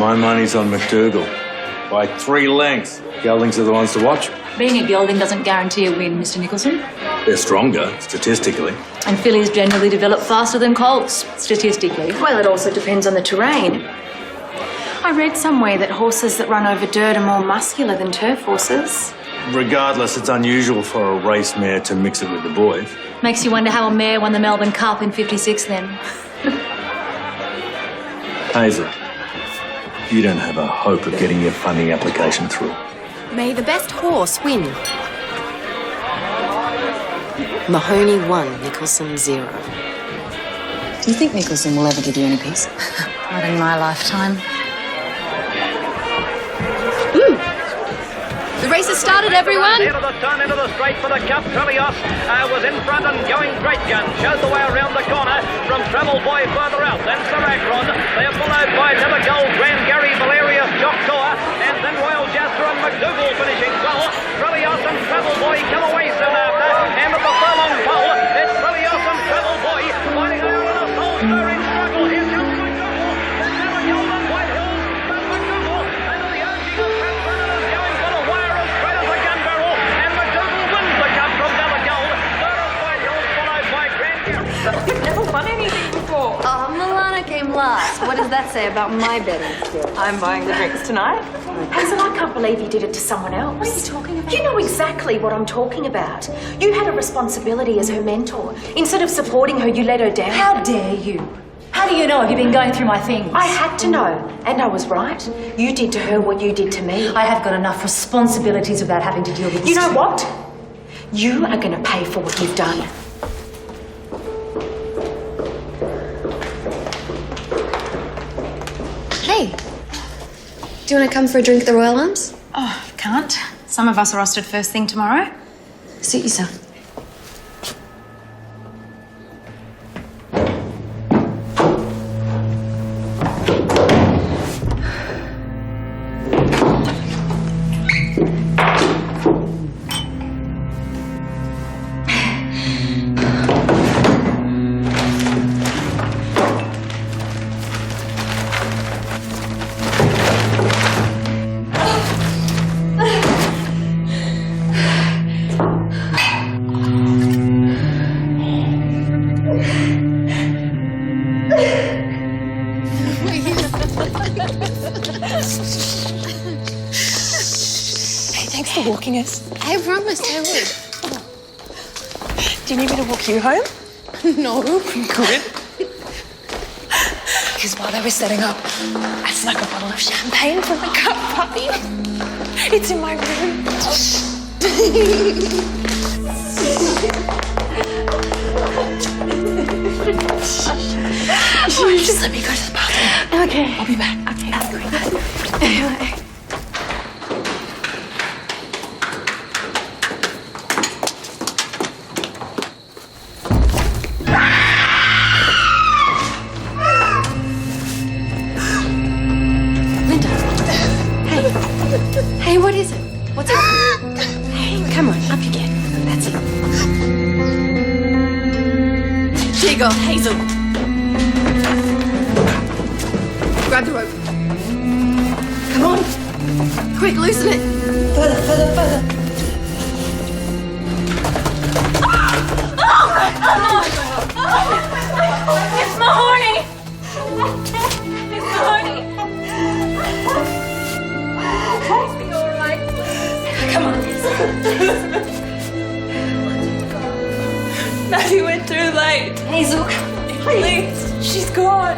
My money's on McDougall. By 3 lengths. Geldings are the ones to watch. Being a gelding doesn't guarantee a win, Mr. Nicholson. They're stronger, statistically. And fillies generally develop faster than colts, statistically. Well, it also depends on the terrain. I read somewhere that horses that run over dirt are more muscular than turf horses. Regardless, it's unusual for a race mare to mix it with the boys. Makes you wonder how a mare won the Melbourne Cup in '56 then. Hazel, you don't have a hope of getting your funding application through. May the best horse win. Mahoney 1, Nicholson 0. Do you think Nicholson will ever give you any peace? Not in my lifetime. The race has started, everyone. Into the turn, into the straight for the cup. Trillios was in front and going great gun. Showed the way around the corner from Travel Boy further out. Then Sir Akron. They are followed by Never Gold, Grand Gary, Valerius, Jock Tour, and then Royal Jasper and McDougall finishing well. Trillios and Travel Boy come away soon after. And at the furlong pole, it's Trillios and Travel Boy fighting out in a soul-stirring struggle. Here comes McDougall. There's Never Gold and White Hills. But McDougall, under the urging of Pat Brennan, is going for the wire as straight as a gun barrel. And McDougall wins the cup from Never Gold. Third is White Hills, followed by Grand Gary. You've never won anything before. Milana came last. What does that say about my betting skills? I'm buying the drinks tonight. Hazel, I can't believe you did it to someone else. What are you talking about? You know exactly what I'm talking about. You had a responsibility as her mentor. Instead of supporting her, you let her down. How dare you? How do you know? Have you been going through my things? I had to know, and I was right. You did to her what you did to me. I have got enough responsibilities without having to deal with this. You know what? You are going to pay for what you've done. Hey, do you want to come for a drink at the Royal Arms? Oh, can't. Some of us are rostered first thing tomorrow. Suit yourself. Thanks for walking us. I promised I would. Do you need me to walk you home? No. Good. Because while they were setting up, I snuck a bottle of champagne from the cup party. It's in my room. Just let me go to the bathroom. Okay. I'll be back. Okay. Hey, what is it? What's happening? Hey, come on, up you get. That's it. Here you go, Hazel. Grab the rope. Come on. Quick, loosen it. Further. It's Mahoney! It's Mahoney! Come on. Maddie went too late. Hazel, Please. She's gone.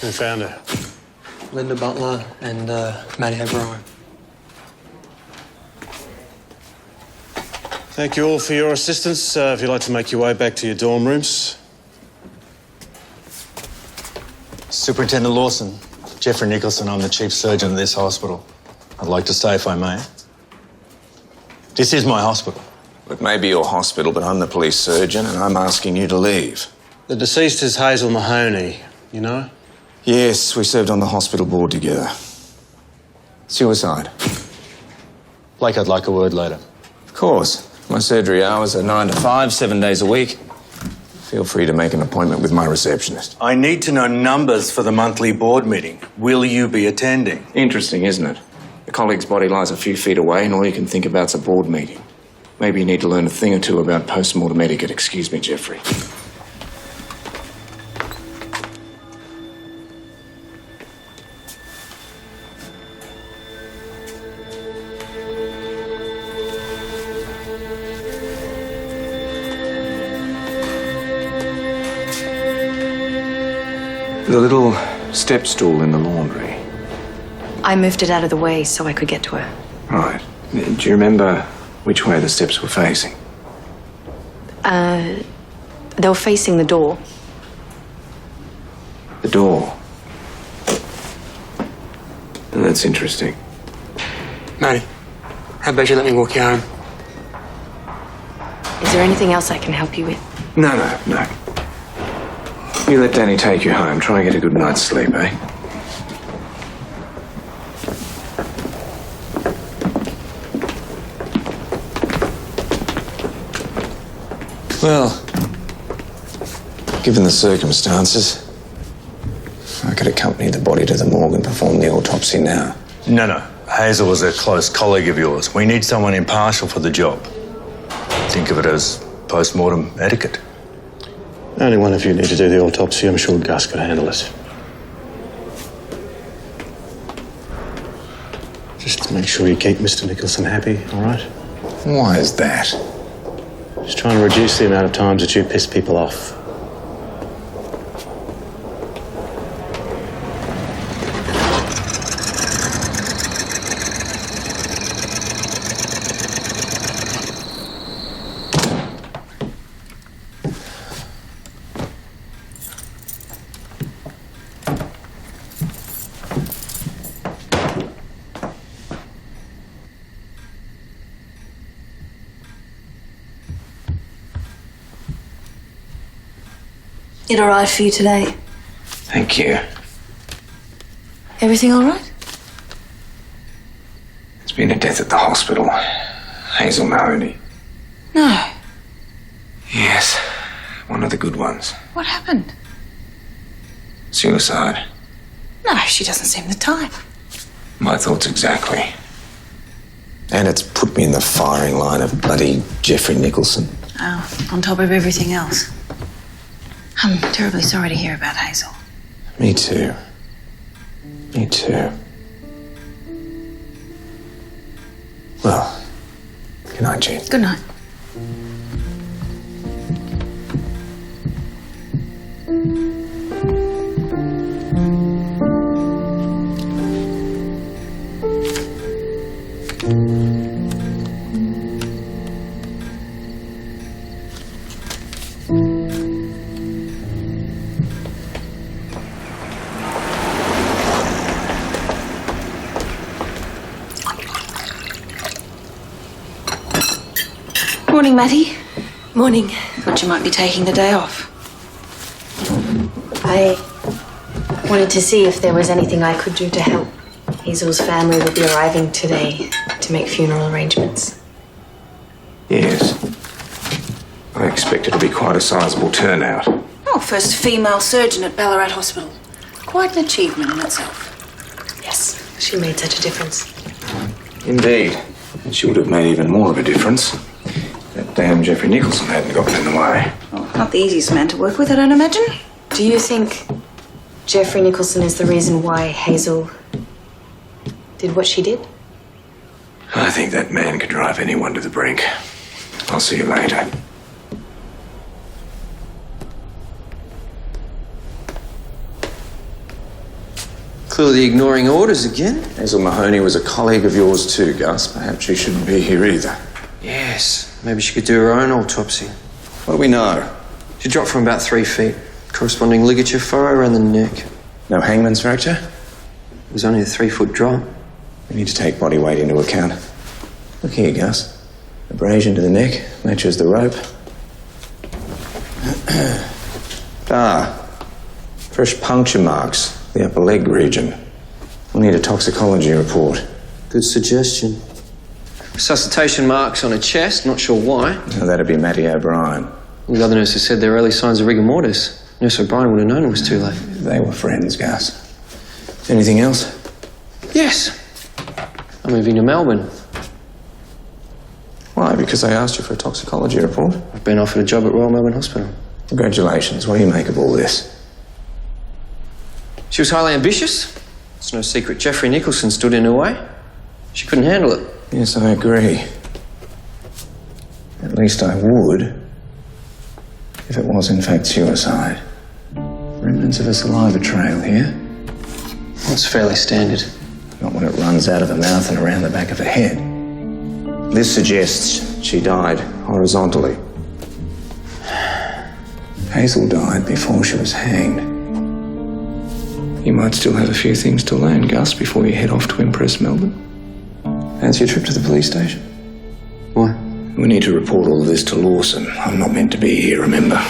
Who found her? Linda Butler and Maddie O'Brien. Thank you all for your assistance. If you'd like to make your way back to your dorm rooms. Superintendent Lawson, Jeffrey Nicholson, I'm the chief surgeon of this hospital. I'd like to stay if I may. This is my hospital. It may be your hospital, but I'm the police surgeon and I'm asking you to leave. The deceased is Hazel Mahoney, you know? Yes, we served on the hospital board together. Suicide. Blake, I'd like a word later. Of course. My surgery hours are 9 to 5, 7 days a week. Feel free to make an appointment with my receptionist. I need to know numbers for the monthly board meeting. Will you be attending? Interesting, isn't it? The colleague's body lies a few feet away and all you can think about's a board meeting. Maybe you need to learn a thing or two about post-mortem etiquette. Excuse me, Jeffrey. The little step stool in the laundry. I moved it out of the way so I could get to her. Right. Do you remember which way the steps were facing? They were facing the door. The door. That's interesting. Maddie, how about you let me walk you home? Is there anything else I can help you with? No. You let Danny take you home. Try and get a good night's sleep, eh? Well, given the circumstances, I could accompany the body to the morgue and perform the autopsy now. No. Hazel was a close colleague of yours. We need someone impartial for the job. Think of it as post-mortem etiquette. Only one of you need to do the autopsy. I'm sure Gus could handle it. Just make sure you keep Mr. Nicholson happy, all right? Why is that? Just trying to reduce the amount of times that you piss people off. It arrived for you today. Thank you. Everything all right? It's been a death at the hospital. Hazel Mahoney. No. Yes, one of the good ones. What happened? Suicide. No, she doesn't seem the type. My thoughts exactly. And it's put me in the firing line of bloody Jeffrey Nicholson. Oh, on top of everything else. I'm terribly sorry to hear about Hazel. Me too. Well, good night, Jean. Good night. Morning, Matty. Morning. Thought you might be taking the day off. I wanted to see if there was anything I could do to help. Hazel's family will be arriving today to make funeral arrangements. Yes. I expect it'll be quite a sizable turnout. Oh, first female surgeon at Ballarat Hospital. Quite an achievement in itself. Yes, she made such a difference. Indeed. And she would have made even more of a difference. That damn Jeffrey Nicholson hadn't gotten in the way. Oh, not the easiest man to work with, I don't imagine. Do you think Jeffrey Nicholson is the reason why Hazel did what she did? I think that man could drive anyone to the brink. I'll see you later. Clearly ignoring orders again. Hazel Mahoney was a colleague of yours too, Gus. Perhaps she shouldn't be here either. Yes, maybe she could do her own autopsy. What do we know? She dropped from about 3 feet. Corresponding ligature furrow around the neck. No hangman's fracture? It was only a 3-foot drop. We need to take body weight into account. Look here, Gus. Abrasion to the neck matches the rope. Fresh puncture marks, the upper leg region. We'll need a toxicology report. Good suggestion. Resuscitation marks on her chest, not sure why. Now, that'd be Matty O'Brien. The other nurses said there were early signs of rigor mortis. Nurse O'Brien would have known it was too late. They were friends, Gus. Anything else? Yes. I'm moving to Melbourne. Why? Because I asked you for a toxicology report? I've been offered a job at Royal Melbourne Hospital. Congratulations. What do you make of all this? She was highly ambitious. It's no secret Jeffrey Nicholson stood in her way. She couldn't handle it. Yes, I agree. At least I would, if it was in fact suicide. Remnants of a saliva trail here. That's fairly standard. Not when it runs out of the mouth and around the back of the head. This suggests she died horizontally. Hazel died before she was hanged. You might still have a few things to learn, Gus, before you head off to impress Melbourne. Fancy a trip to the police station? Why? We need to report all of this to Lawson. I'm not meant to be here, remember?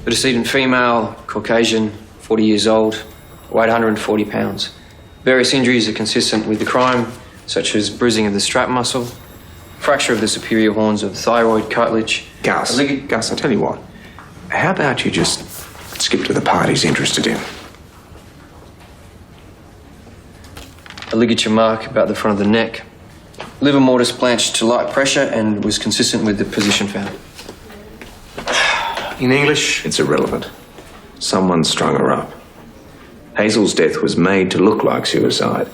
The decedent female, Caucasian, 40 years old, weighed 140 pounds. Various injuries are consistent with the crime, such as bruising of the strap muscle, fracture of the superior horns of thyroid cartilage. Gus, Gus, I'll tell you what. How about you just skip to the part he's interested in? A ligature mark about the front of the neck. Liver mortis blanched to light pressure and was consistent with the position found. In English, it's irrelevant. Someone strung her up. Hazel's death was made to look like suicide.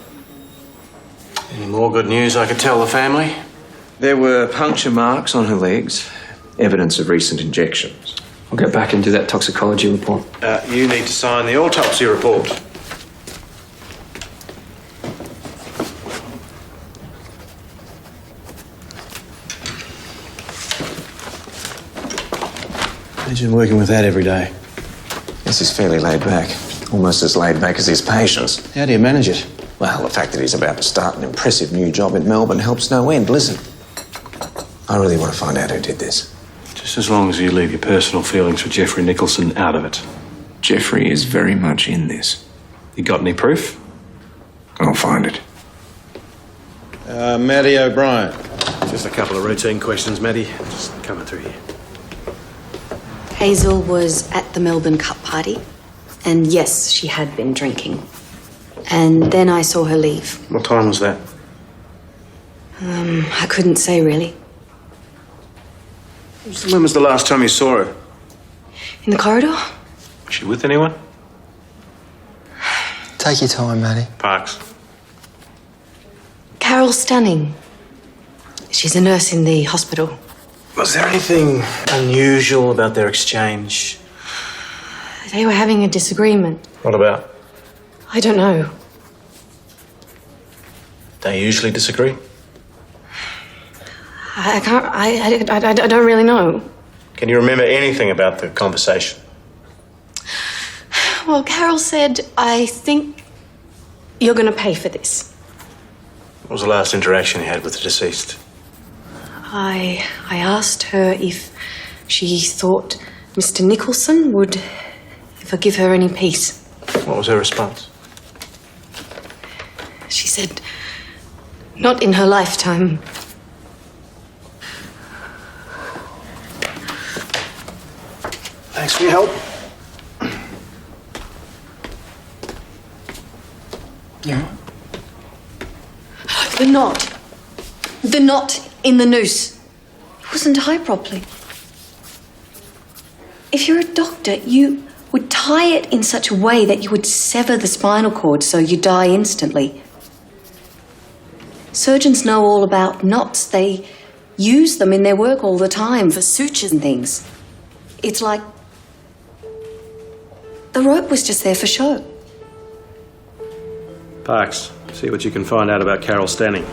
Any more good news I could tell the family? There were puncture marks on her legs, evidence of recent injections. I'll go back and do that toxicology report. You need to sign the autopsy report. Imagine working with that every day. This is fairly laid back. Almost as laid back as his patients. How do you manage it? Well, the fact that he's about to start an impressive new job in Melbourne helps no end. Listen, I really want to find out who did this. Just as long as you leave your personal feelings for Jeffrey Nicholson out of it. Jeffrey is very much in this. You got any proof? I'll find it. Matty O'Brien. Just a couple of routine questions, Matty. Just coming through here. Hazel was at the Melbourne Cup party, and yes, she had been drinking. And then I saw her leave. What time was that? I couldn't say really. When was the last time you saw her? In the corridor? Was she with anyone? Take your time, Matty. Parks. Carol Stunning. She's a nurse in the hospital. Was there anything unusual about their exchange? They were having a disagreement. What about? I don't know. They usually disagree? I can't. I don't really know. Can you remember anything about the conversation? Well, Carol said, I think you're going to pay for this. What was the last interaction you had with the deceased? I asked her if she thought Mr. Nicholson would ever give her any peace. What was her response? She said, not in her lifetime. Thanks for your help. Yeah. The knot in the noose. It wasn't tied properly. If you're a doctor, you would tie it in such a way that you would sever the spinal cord so you die instantly. Surgeons know all about knots. They use them in their work all the time for sutures and things. It's like The rope was just there for show. Parks, see what you can find out about Carol Stanning.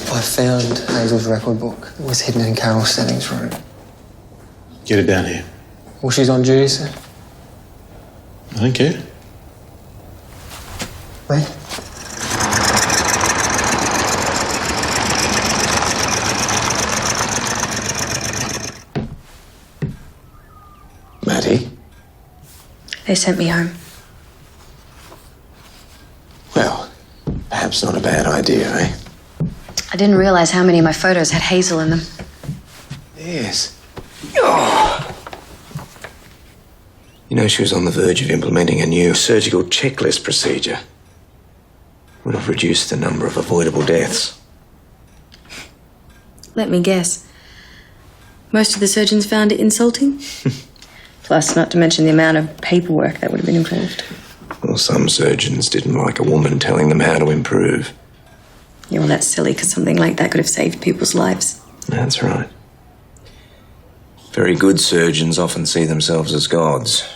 I found Hazel's record book. It was hidden in Carol Stanning's room. Get it down here. Well, she's on duty, sir. I don't care. Where? Maddie? They sent me home. Well, perhaps not a bad idea, eh? I didn't realize how many of my photos had Hazel in them. Yes. Oh. You know, she was on the verge of implementing a new surgical checklist procedure. Would have reduced the number of avoidable deaths. Let me guess. Most of the surgeons found it insulting. Plus, not to mention the amount of paperwork that would have been involved. Well, some surgeons didn't like a woman telling them how to improve. Yeah, well, that's silly, because something like that could have saved people's lives. That's right. Very good surgeons often see themselves as gods.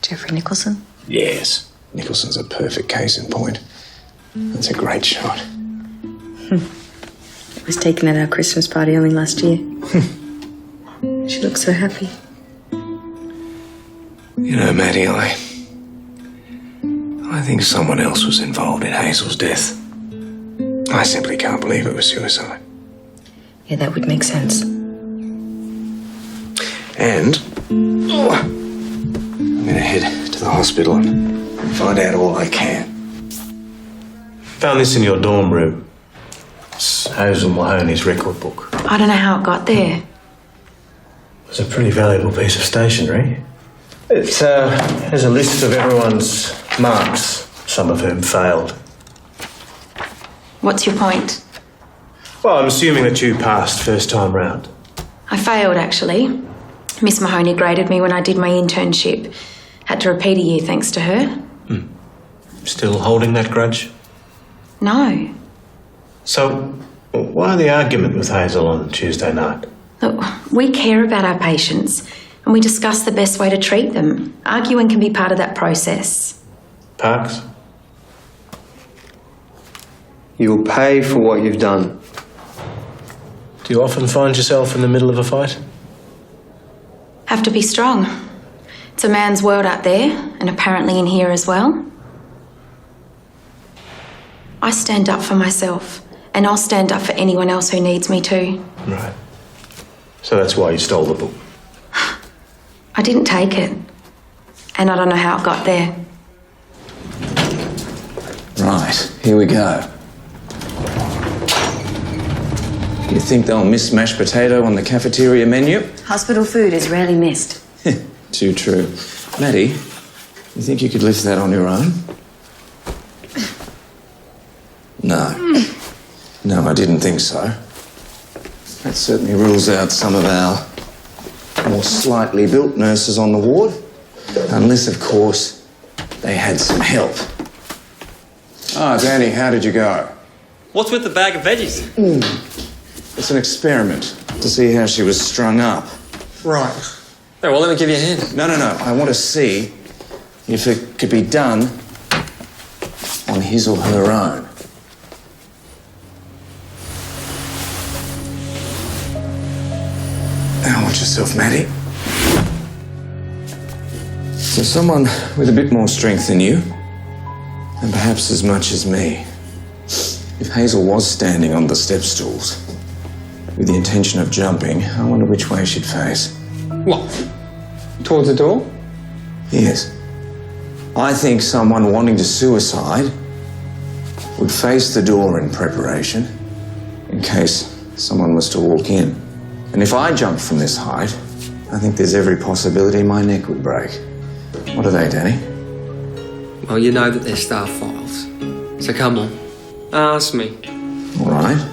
Jeffrey Nicholson? Yes. Nicholson's a perfect case in point. That's a great shot. It was taken at our Christmas party only last year. She looked so happy. You know, Maddie, I think someone else was involved in Hazel's death. I simply can't believe it was suicide. Yeah, that would make sense. And I'm going to head to the hospital and find out all I can. Found this in your dorm room. It's Hazel Mahoney's record book. I don't know how it got there. It's a pretty valuable piece of stationery. It has a list of everyone's marks, some of whom failed. What's your point? Well, I'm assuming that you passed first time round. I failed, actually. Miss Mahoney graded me when I did my internship. Had to repeat a year thanks to her. Still holding that grudge? No. So, why the argument with Hazel on Tuesday night? Look, we care about our patients and we discuss the best way to treat them. Arguing can be part of that process. Parks? You'll pay for what you've done. Do you often find yourself in the middle of a fight? Have to be strong. It's a man's world out there, and apparently in here as well. I stand up for myself, and I'll stand up for anyone else who needs me to. Right. So that's why you stole the book? I didn't take it, and I don't know how it got there. Right, here we go. You think they'll miss mashed potato on the cafeteria menu? Hospital food is rarely missed. Too true. Maddie, you think you could lift that on your own? No. No, I didn't think so. That certainly rules out some of our more slightly built nurses on the ward. Unless, of course, they had some help. Ah, Danny, how did you go? What's with the bag of veggies? It's an experiment to see how she was strung up. Right. Oh, well, let me give you a hand. No. I want to see if it could be done on his or her own. Now watch yourself, Maddie. So someone with a bit more strength than you, and perhaps as much as me. If Hazel was standing on the step stools with the intention of jumping, I wonder which way she'd face. What? Towards the door? Yes. I think someone wanting to suicide would face the door in preparation in case someone was to walk in. And if I jumped from this height, I think there's every possibility my neck would break. What are they, Danny? Well, you know that they're staff files. So come on, ask me. All right.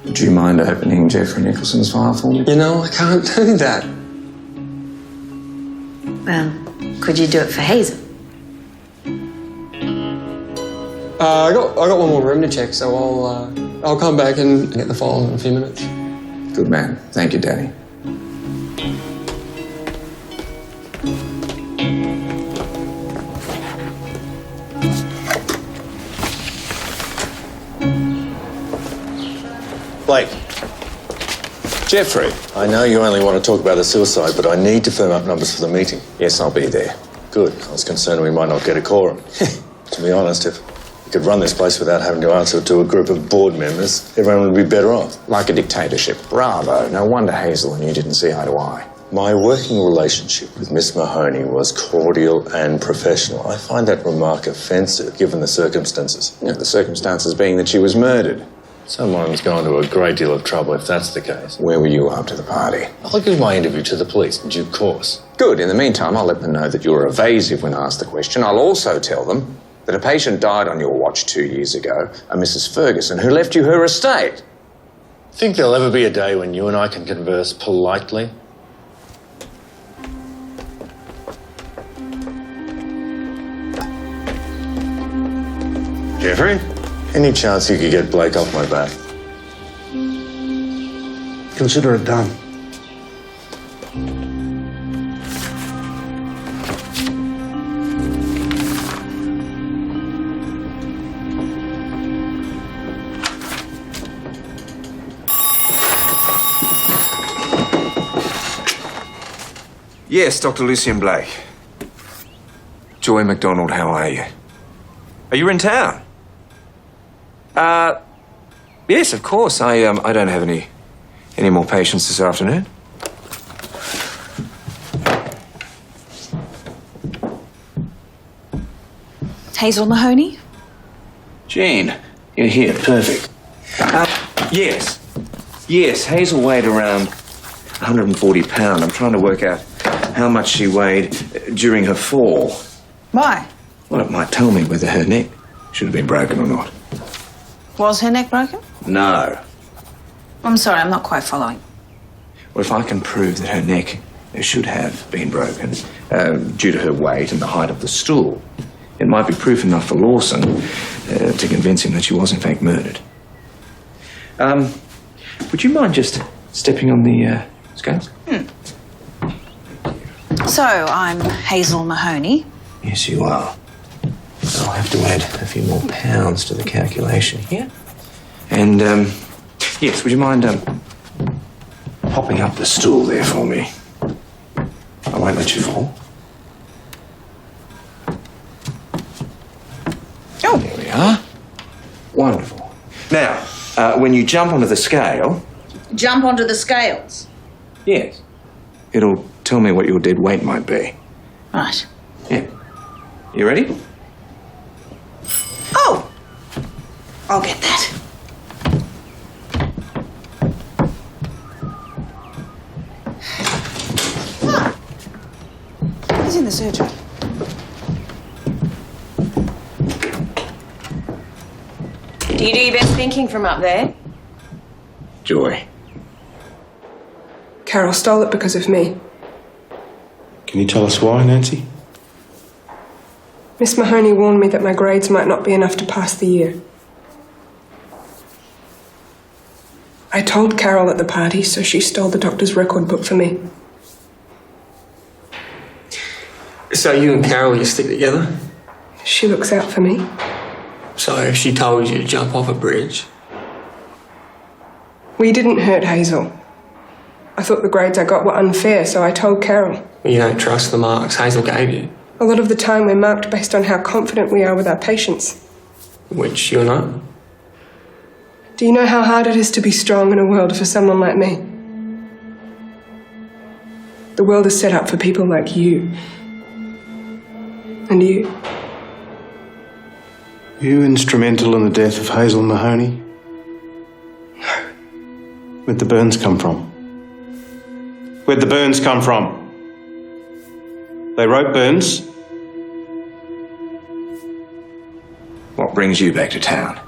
Would you mind opening Jeffrey Nicholson's file for me? You know, I can't do that. Well, could you do it for Hazel? I got one more room to check, so I'll come back and get the file in a few minutes. Good man. Thank you, Danny. Blake. Jeffrey. I know you only want to talk about the suicide, but I need to firm up numbers for the meeting. Yes, I'll be there. Good. I was concerned we might not get a quorum. To be honest, if we could run this place without having to answer to a group of board members, everyone would be better off. Like a dictatorship. Bravo. No wonder Hazel and you didn't see eye to eye. My working relationship with Miss Mahoney was cordial and professional. I find that remark offensive, given the circumstances. Yeah, the circumstances being that she was murdered. Someone's gone to a great deal of trouble if that's the case. Where were you after the party? I'll give my interview to the police in due course. Good. In the meantime, I'll let them know that you were evasive when asked the question. I'll also tell them that a patient died on your watch 2 years ago, a Mrs. Ferguson, who left you her estate. Think there'll ever be a day when you and I can converse politely? Jeffrey? Any chance you could get Blake off my back? Consider it done. Yes, Dr. Lucian Blake. Joy MacDonald, how are you? Are you in town? Yes, of course. I don't have any more patients this afternoon. Hazel Mahoney? Jean, you're here. Perfect. Yes. Yes, Hazel weighed around 140 pounds. I'm trying to work out how much she weighed during her fall. Why? Well, it might tell me whether her neck should have been broken or not. Was her neck broken? No. I'm sorry, I'm not quite following. Well, if I can prove that her neck should have been broken due to her weight and the height of the stool, it might be proof enough for Lawson to convince him that she was in fact murdered. Would you mind just stepping on the scales? So, I'm Hazel Mahoney. Yes, you are. I'll have to add a few more pounds to the calculation here. And, yes, would you mind popping up the stool there for me? I won't let you fall. Oh. There we are. Wonderful. Now, when you jump onto the scale... Jump onto the scales? Yes. It'll tell me what your dead weight might be. Right. Yeah. You ready? Oh! I'll get that. He's in the surgery. Do you do your best thinking from up there? Joy. Carol stole it because of me. Can you tell us why, Nancy? Miss Mahoney warned me that my grades might not be enough to pass the year. I told Carol at the party, so she stole the doctor's record book for me. So you and Carol, you stick together? She looks out for me. So if she told you to jump off a bridge? We didn't hurt Hazel. I thought the grades I got were unfair, so I told Carol. You don't trust the marks Hazel gave you? A lot of the time we're marked based on how confident we are with our patients. Which you're not? Do you know how hard it is to be strong in a world for someone like me? The world is set up for people like you. And you? Were you instrumental in the death of Hazel Mahoney? No. Where'd the burns come from? Where'd the burns come from? They wrote burns? What brings you back to town?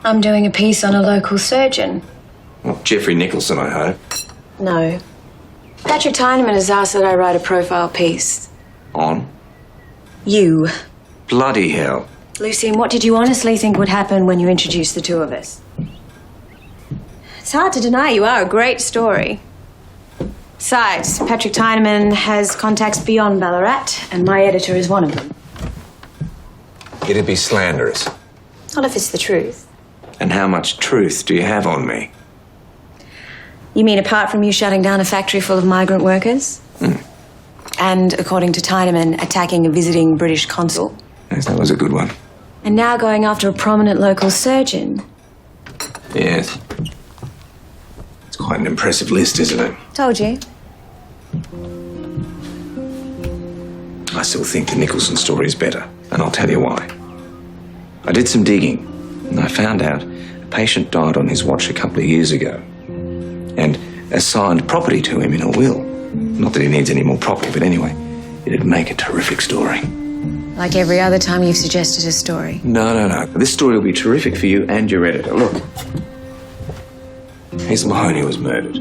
I'm doing a piece on a local surgeon. Well, Jeffrey Nicholson, I hope. No. Patrick Tyneman has asked that I write a profile piece. On? You. Bloody hell. Lucien, what did you honestly think would happen when you introduced the two of us? It's hard to deny you are a great story. Besides, Patrick Tyneman has contacts beyond Ballarat, and my editor is one of them. It'd be slanderous. Not if it's the truth. And how much truth do you have on me? You mean apart from you shutting down a factory full of migrant workers? And, according to Tyneman, attacking a visiting British consul? Yes, that was a good one. And now going after a prominent local surgeon? Yes. It's quite an impressive list, isn't it? Told you. I still think the Nicholson story is better, and I'll tell you why. I did some digging, and I found out a patient died on his watch a couple of years ago, and assigned property to him in a will. Not that he needs any more property, but anyway, it'd make a terrific story. Like every other time you've suggested a story. No. This story will be terrific for you and your editor. Look. Hazel Mahoney was murdered.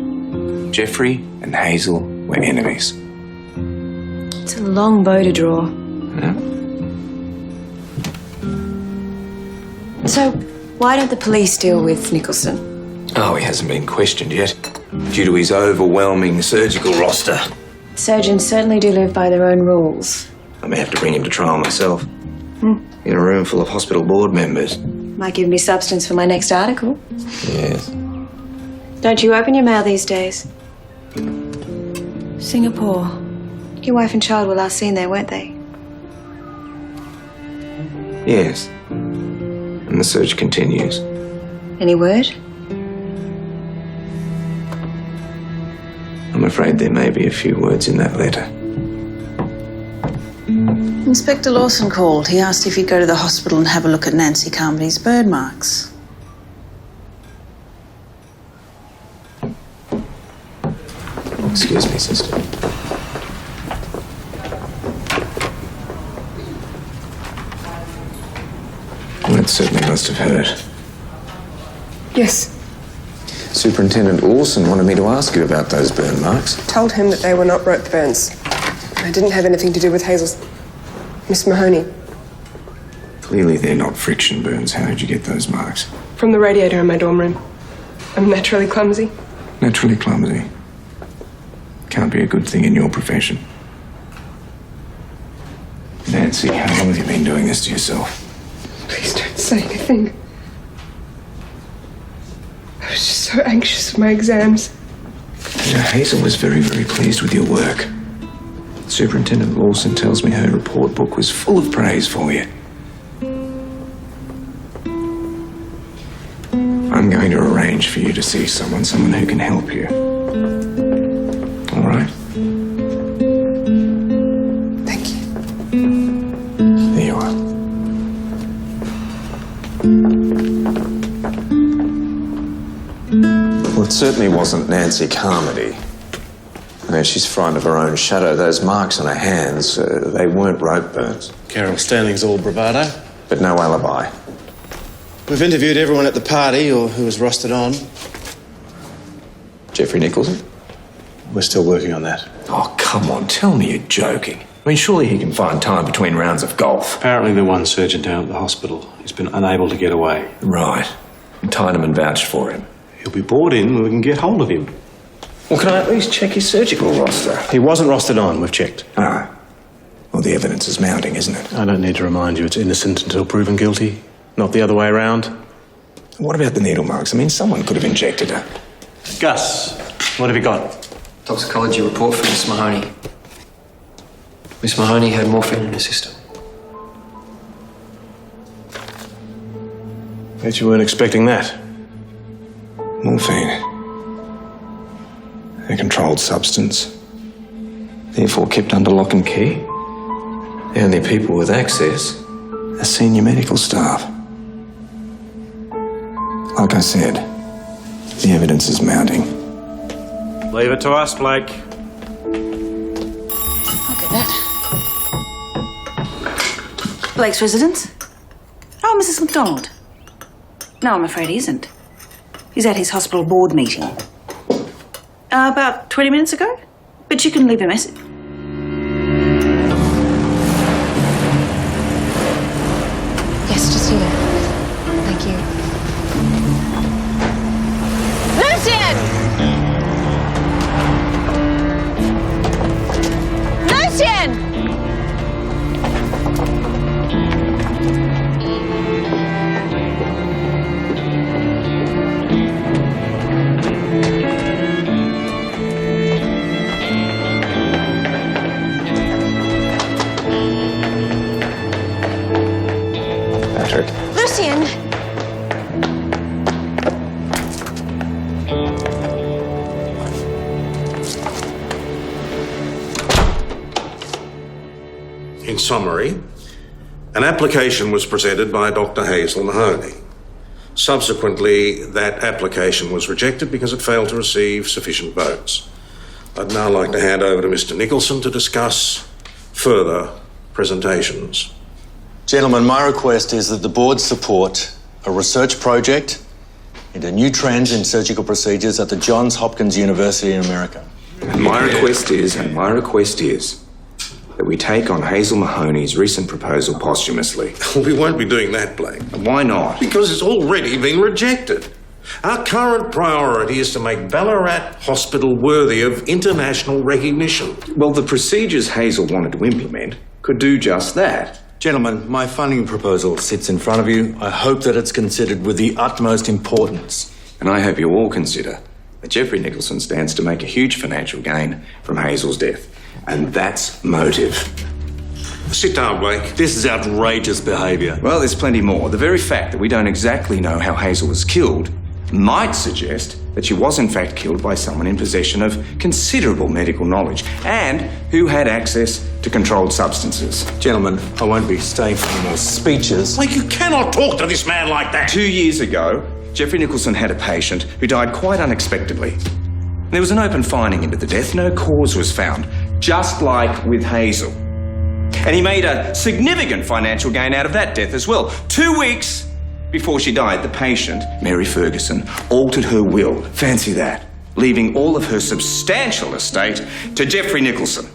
Jeffrey and Hazel were enemies. It's a long bow to draw. Yeah? So, why don't the police deal with Nicholson? Oh, he hasn't been questioned yet, due to his overwhelming surgical roster. Surgeons certainly do live by their own rules. I may have to bring him to trial myself. In a room full of hospital board members. Might give me substance for my next article. Yes. Don't you open your mail these days? Singapore. Your wife and child were last seen there, weren't they? Yes. And the search continues. Any word? I'm afraid there may be a few words in that letter. Inspector Lawson called. He asked if you'd go to the hospital and have a look at Nancy Carmody's burn marks. Excuse me, sister. Well, it certainly must have hurt. Yes. Superintendent Lawson wanted me to ask you about those burn marks. Told him that they were not rope burns. They didn't have anything to do with Hazel's... Miss Mahoney. Clearly they're not friction burns. How did you get those marks? From the radiator in my dorm room. I'm naturally clumsy. Naturally clumsy. Can't be a good thing in your profession. Nancy, how long have you been doing this to yourself? Please don't say anything. I was just so anxious for my exams. You know, Hazel was very, very pleased with your work. Superintendent Lawson tells me her report book was full of praise for you. I'm going to arrange for you to see someone who can help you. All right? Thank you. There you are. Well, it certainly wasn't Nancy Carmody. No, she's frightened of her own shadow. Those marks on her hands, they weren't rope burns. Carol Stanley's all bravado. But no alibi. We've interviewed everyone at the party or who was rostered on. Jeffrey Nicholson? We're still working on that. Oh, come on, tell me you're joking. I mean, surely he can find time between rounds of golf. Apparently the one surgeon down at the hospital has been unable to get away. Right. And Tyneman vouched for him. He'll be brought in when we can get hold of him. Well, can I at least check his surgical roster? He wasn't rostered on, we've checked. Ah. Well, the evidence is mounting, isn't it? I don't need to remind you it's innocent until proven guilty, not the other way around. What about the needle marks? I mean, someone could have injected her. Gus, what have you got? Toxicology report from Miss Mahoney. Miss Mahoney had morphine in her system. Bet you weren't expecting that. Morphine. A controlled substance. Therefore kept under lock and key. The only people with access are senior medical staff. Like I said, the evidence is mounting. Leave it to us, Blake. Look at that. Blake's residence? Oh, Mrs. MacDonald. No, I'm afraid he isn't. He's at his hospital board meeting. About 20 minutes ago? But you can leave a message. Yes, just here. Thank you. Lucian! Lucian! Patrick. Lucian! In summary, an application was presented by Dr. Hazel Mahoney. Subsequently, that application was rejected because it failed to receive sufficient votes. I'd now like to hand over to Mr. Nicholson to discuss further presentations. Gentlemen, my request is that the board support a research project into new trends in surgical procedures at the Johns Hopkins University in America. And my request is that we take on Hazel Mahoney's recent proposal posthumously. We won't be doing that, Blake. Why not? Because it's already been rejected. Our current priority is to make Ballarat Hospital worthy of international recognition. Well, the procedures Hazel wanted to implement could do just that. Gentlemen, my funding proposal sits in front of you. I hope that it's considered with the utmost importance. And I hope you all consider that Jeffrey Nicholson stands to make a huge financial gain from Hazel's death. And that's motive. Sit down, Blake. This is outrageous behaviour. Well, there's plenty more. The very fact that we don't exactly know how Hazel was killed might suggest that she was in fact killed by someone in possession of considerable medical knowledge and who had access to controlled substances. Gentlemen, I won't be staying for any more speeches. Blake, you cannot talk to this man like that. 2 years ago, Jeffrey Nicholson had a patient who died quite unexpectedly. There was an open finding into the death. No cause was found, just like with Hazel. And he made a significant financial gain out of that death as well. 2 weeks before she died, the patient, Mary Ferguson, altered her will. Fancy that. Leaving all of her substantial estate to Jeffrey Nicholson.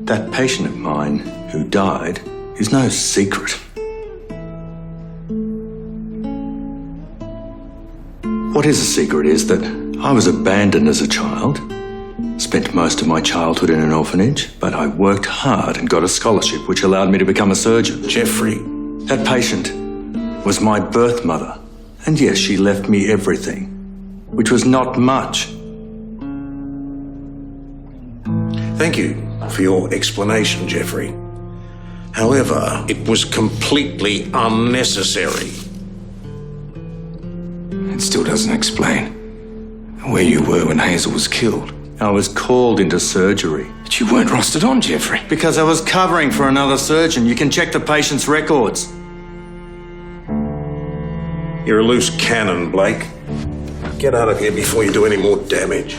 That patient of mine who died is no secret. What is a secret is that I was abandoned as a child, spent most of my childhood in an orphanage, but I worked hard and got a scholarship which allowed me to become a surgeon. Jeffrey. That patient was my birth mother, and yes, she left me everything, which was not much. Thank you for your explanation, Jeffrey. However, it was completely unnecessary. It still doesn't explain where you were when Hazel was killed. I was called into surgery. But you weren't rostered on, Jeffrey. Because I was covering for another surgeon. You can check the patient's records. You're a loose cannon, Blake. Get out of here before you do any more damage.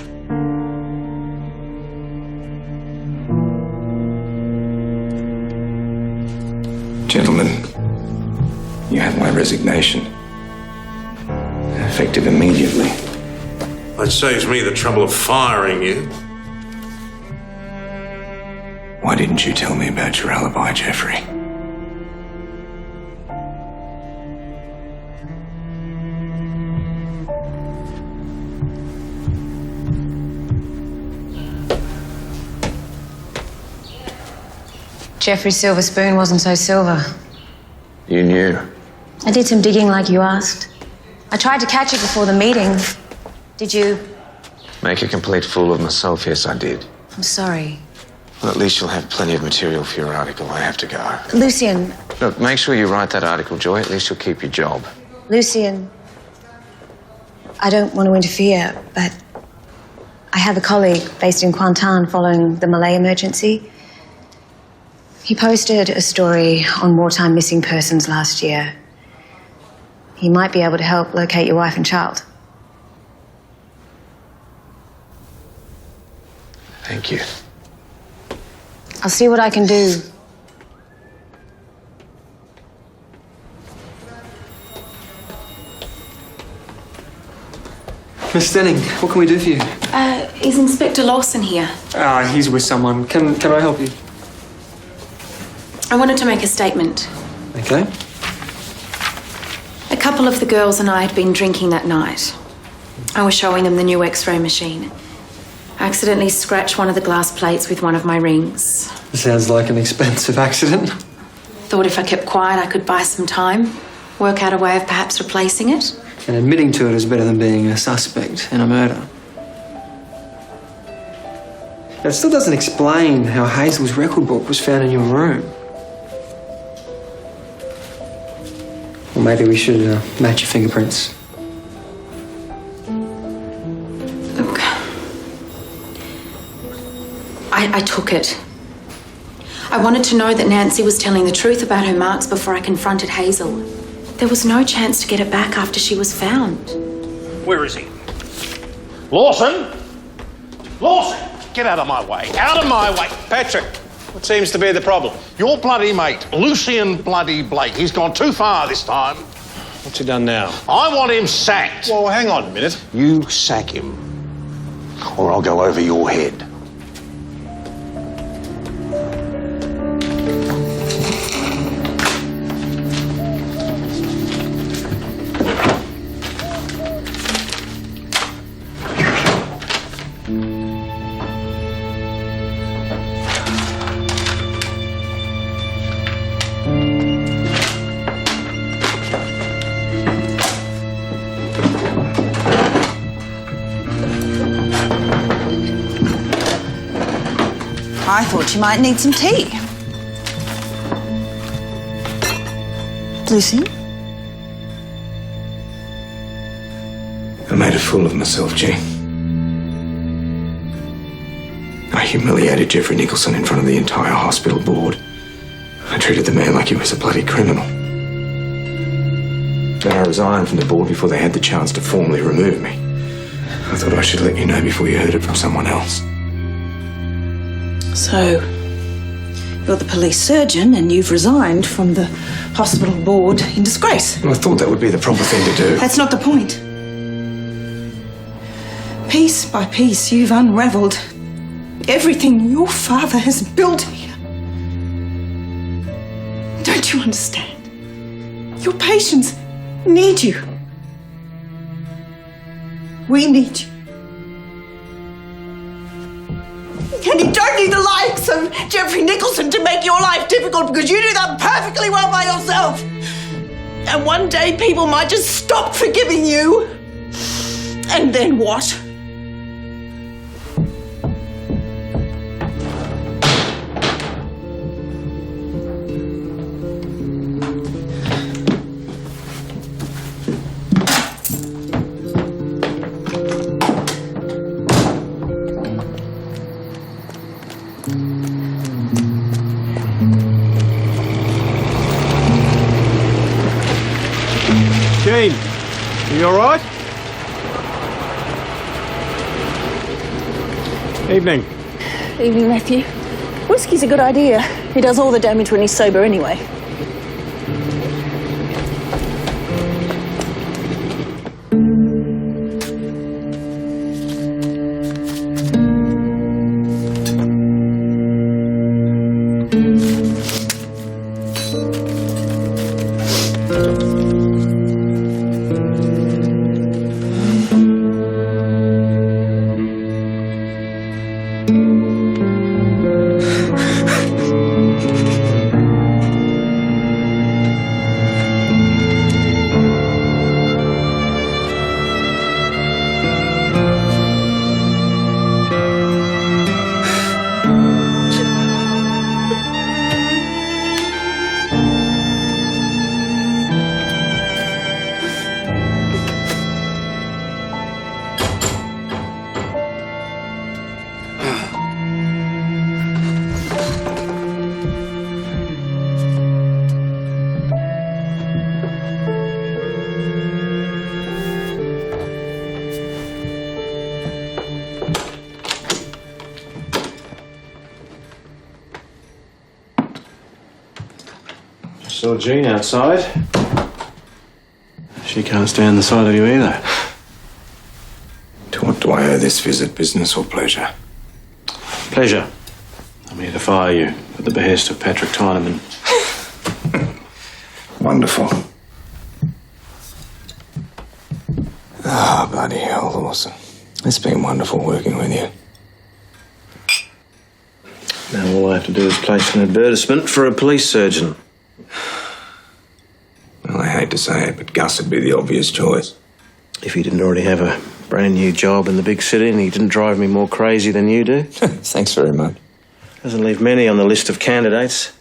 Gentlemen, you have my resignation. Effective immediately. That saves me the trouble of firing you. Why didn't you tell me about your alibi, Jeffrey? Jeffrey's silver spoon wasn't so silver. You knew. I did some digging like you asked. I tried to catch it before the meeting. Did you? Make a complete fool of myself, yes, I did. I'm sorry. Well, at least you'll have plenty of material for your article. I have to go. Lucian. Look, make sure you write that article, Joy. At least you'll keep your job. Lucian. I don't want to interfere, but I have a colleague based in Kuantan following the Malay emergency. He posted a story on wartime missing persons last year. He might be able to help locate your wife and child. Thank you. I'll see what I can do. Miss Stenning, what can we do for you? Is Inspector Lawson here? He's with someone. Can I help you? I wanted to make a statement. Okay. A couple of the girls and I had been drinking that night. I was showing them the new X-ray machine. I accidentally scratched one of the glass plates with one of my rings. Sounds like an expensive accident. Thought if I kept quiet, I could buy some time, work out a way of perhaps replacing it. And admitting to it is better than being a suspect in a murder. It still doesn't explain how Hazel's record book was found in your room. Or maybe we should match your fingerprints. Look, I took it. I wanted to know that Nancy was telling the truth about her marks before I confronted Hazel. There was no chance to get it back after she was found. Where is he? Lawson! Lawson! Get out of my way. Out of my way. Patrick, what seems to be the problem? Your bloody mate, Lucian bloody Blake. He's gone too far this time. What's he done now? I want him sacked. Well, hang on a minute. You sack him, or I'll go over your head. I thought you might need some tea. Lucy? I made a fool of myself, Jean. I humiliated Jeffrey Nicholson in front of the entire hospital board. I treated the man like he was a bloody criminal. Then I resigned from the board before they had the chance to formally remove me. I thought I should let you know before you heard it from someone else. So, you're the police surgeon and you've resigned from the hospital board in disgrace. Well, I thought that would be the proper thing to do. That's not the point. Piece by piece, you've unravelled everything your father has built here. Don't you understand? Your patients need you. We need you. And you don't need the likes of Jeffrey Nicholson to make your life difficult because you do that perfectly well by yourself. And one day people might just stop forgiving you. And then what? Jean, are you all right? Evening. Evening, Matthew. Whiskey's a good idea. He does all the damage when he's sober anyway. Saw Jean outside. She can't stand the sight of you either. To what do I owe this visit, business or pleasure? Pleasure. I'm here to fire you at the behest of Patrick Tyneman. Wonderful. Ah, bloody hell, Lawson. It's been wonderful working with you. Now all I have to do is place an advertisement for a police surgeon. Well, I hate to say it, but Gus would be the obvious choice. If he didn't already have a brand new job in the big city and he didn't drive me more crazy than you do. Thanks very much. Doesn't leave many on the list of candidates.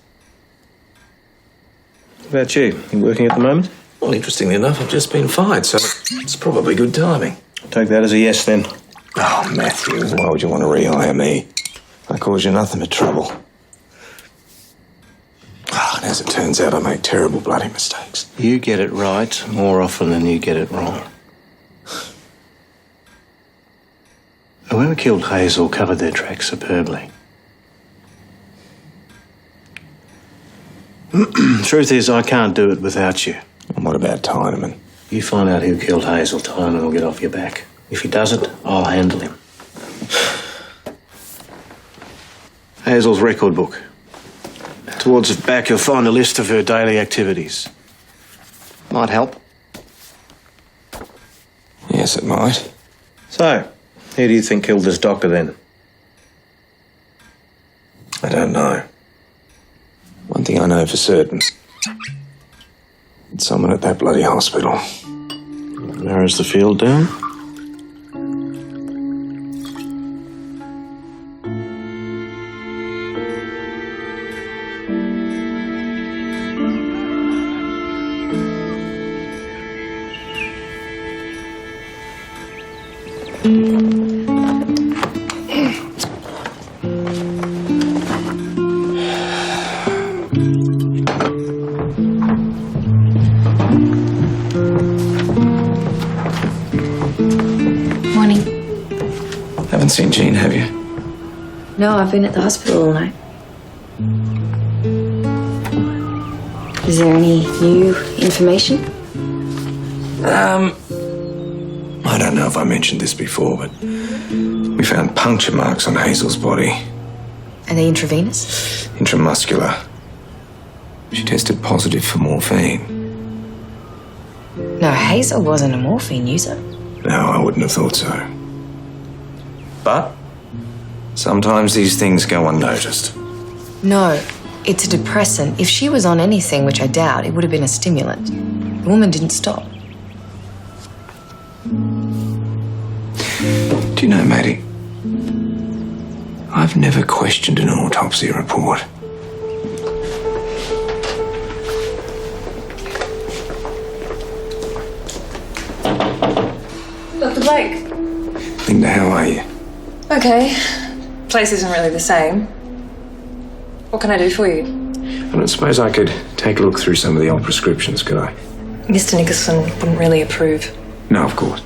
What about you? You working at the moment? Well, interestingly enough, I've just been fired, so it's probably good timing. Take that as a yes, then. Oh, Matthew, why would you want to rehire me? I cause you nothing but trouble. And as it turns out, I make terrible bloody mistakes. You get it right more often than you get it wrong. Whoever killed Hazel covered their tracks superbly. Truth is, I can't do it without you. And what about Tyneman? You find out who killed Hazel, Tyneman will get off your back. If he doesn't, I'll handle him. Hazel's record book. Towards the back, you'll find a list of her daily activities. Might help. Yes, it might. So, who do you think killed this doctor, then? I don't know. One thing I know for certain. It's someone at that bloody hospital. Narrows the field down. Morning. Haven't seen Jean, have you? No, I've been at the hospital all night. Is there any new information? I don't know if I mentioned this before, but we found puncture marks on Hazel's body. Are they intravenous? Intramuscular. She tested positive for morphine. No, Hazel wasn't a morphine user. No, I wouldn't have thought so. But sometimes these things go unnoticed. No, it's a depressant. If she was on anything, which I doubt, it would have been a stimulant. The woman didn't stop. Do you know, Maddie, I've never questioned an autopsy report. Dr. Blake. Linda, how are you? Okay. Place isn't really the same. What can I do for you? I don't suppose I could take a look through some of the old prescriptions, could I? Mr. Nicholson wouldn't really approve. No, of course.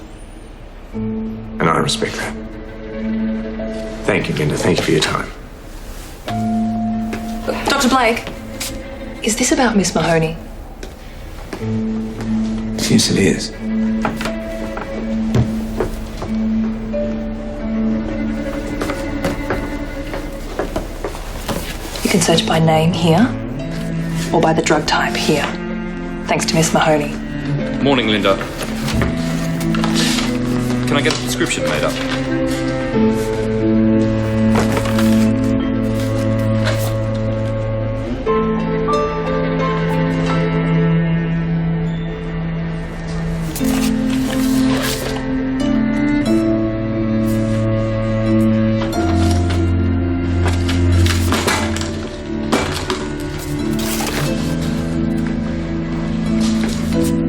And I respect that. Thank you, Linda. Thank you for your time. Dr. Blake, is this about Miss Mahoney? Yes, it is. You can search by name here, or by the drug type here. Thanks to Miss Mahoney. Morning, Linda. Can I get a prescription made up?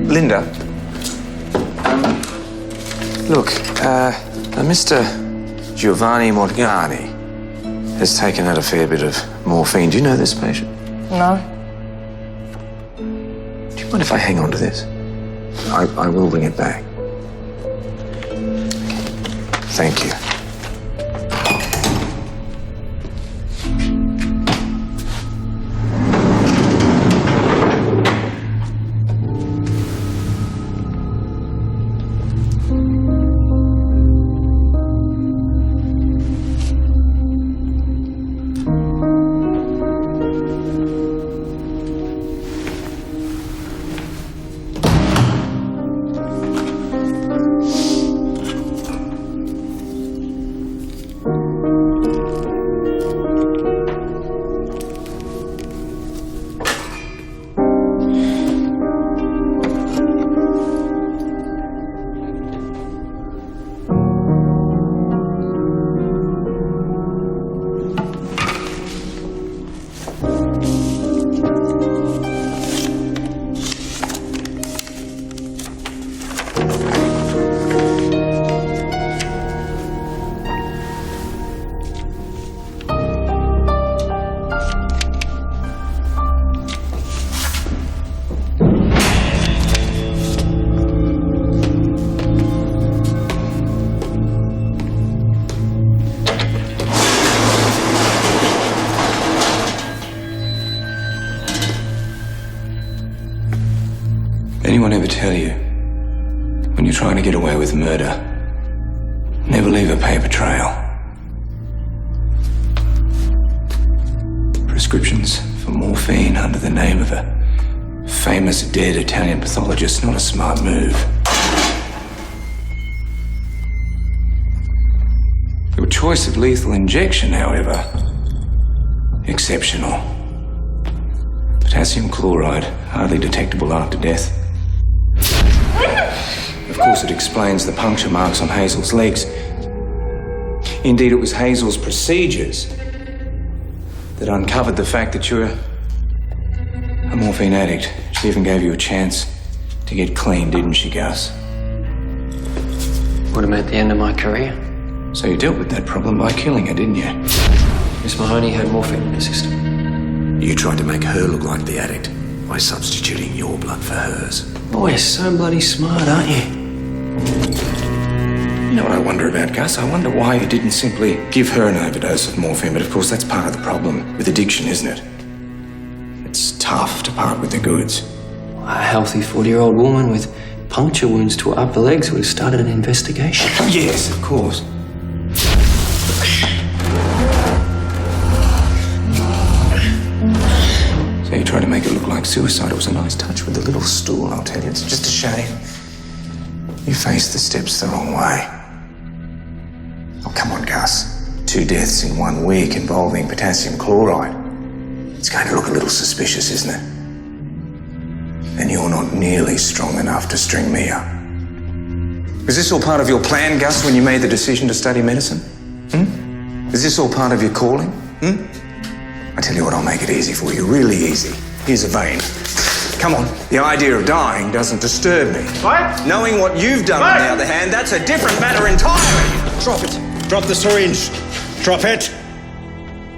Linda. Look, Mr. Giovanni Morgani has taken out a fair bit of morphine. Do you know this patient? No. Do you mind if I hang on to this? I will bring it back. Thank you. ever tell you, when you're trying to get away with murder, never leave a paper trail. Prescriptions for morphine under the name of a famous dead Italian pathologist, not a smart move. Your choice of lethal injection, however, exceptional. Potassium chloride, hardly detectable after death. Of course, it explains the puncture marks on Hazel's legs. Indeed, it was Hazel's procedures that uncovered the fact that you're a morphine addict. She even gave you a chance to get clean, didn't she, Gus? Would have meant the end of my career. So you dealt with that problem by killing her, didn't you? Miss Mahoney had morphine in her system. You tried to make her look like the addict by substituting your blood for hers. Oh, you're so bloody smart, aren't you? You know what I wonder about, Gus? I wonder why you didn't simply give her an overdose of morphine, but of course that's part of the problem with addiction, isn't it? It's tough to part with the goods. A healthy 40-year-old woman with puncture wounds to her upper legs would have started an investigation. Yes, of course. So you tried to make it look like suicide. It was a nice touch with the little stool, I'll tell you. It's just a shame you faced the steps the wrong way. Oh, come on, Gus. 2 deaths in 1 week involving potassium chloride. It's going to look a little suspicious, isn't it? And you're not nearly strong enough to string me up. Was this all part of your plan, Gus, when you made the decision to study medicine? Is this all part of your calling? I tell you what, I'll make it easy for you, really easy. Here's a vein. Come on, the idea of dying doesn't disturb me. What? Knowing what you've done, on the other hand, that's a different matter entirely. Drop it. Drop the syringe. Drop it.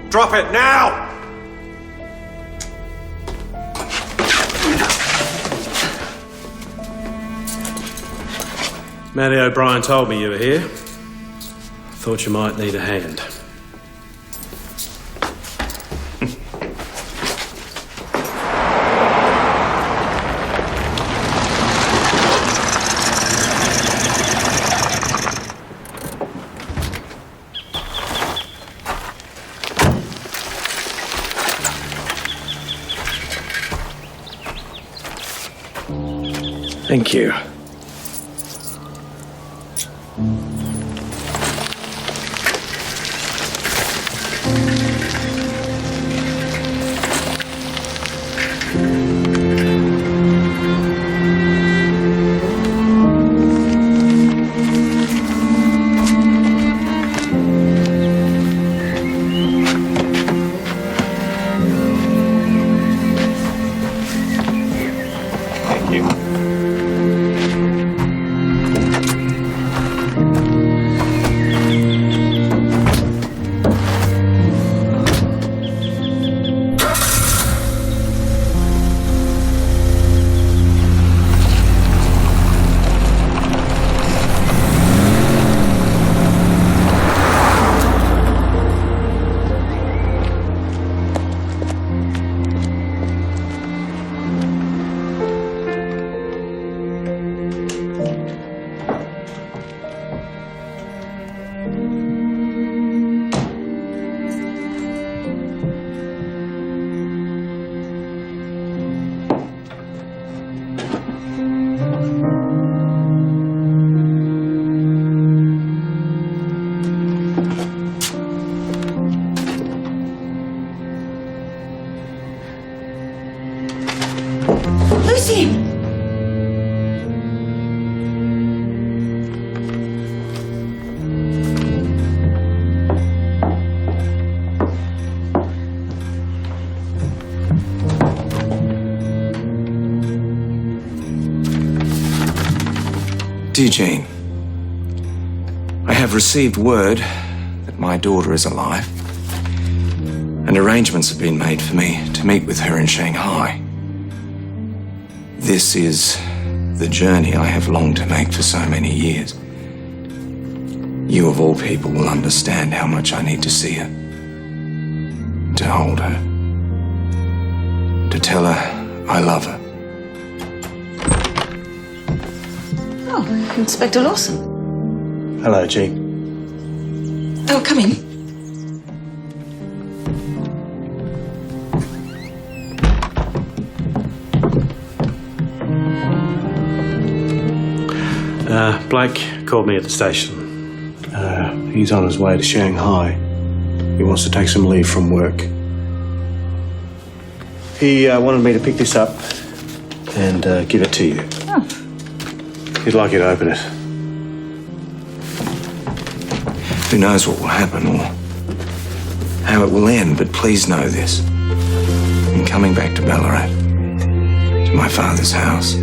Drop it now! Matty O'Brien told me you were here. Thought you might need a hand. Thank you. Lucy! Dear Jean, I have received word that my daughter is alive, and arrangements have been made for me to meet with her in Shanghai. This is the journey I have longed to make for so many years. You, of all people, will understand how much I need to see her, to hold her, to tell her I love her. Oh, Inspector Lawson. Hello, G. Oh, come in. Blake called me at the station. He's on his way to Shanghai. He wants to take some leave from work. He wanted me to pick this up and give it to you. Oh. He'd like you to open it. Who knows what will happen or how it will end, but please know this. In coming back to Ballarat, to my father's house,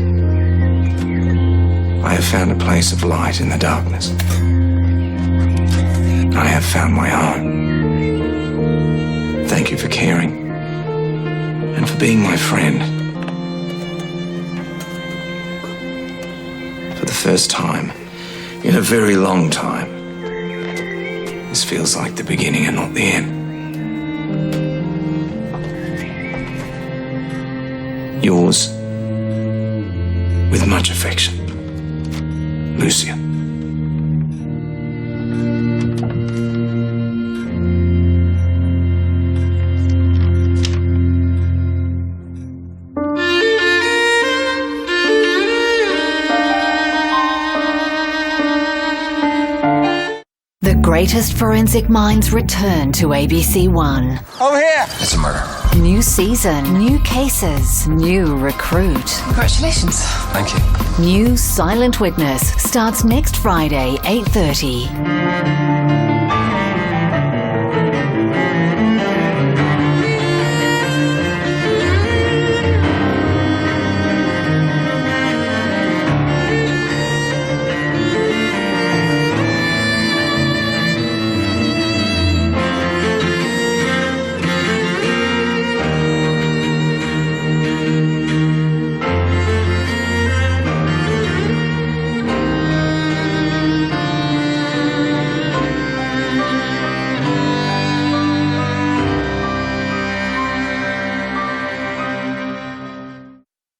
I have found a place of light in the darkness. I have found my home. Thank you for caring and for being my friend. For the first time in a very long time, this feels like the beginning and not the end. Yours, with much affection, Lucia. The greatest forensic minds return to ABC One. Over here! It's a murder. New season, new cases, new recruit. Congratulations. Thank you. New Silent Witness starts next Friday, 8:30.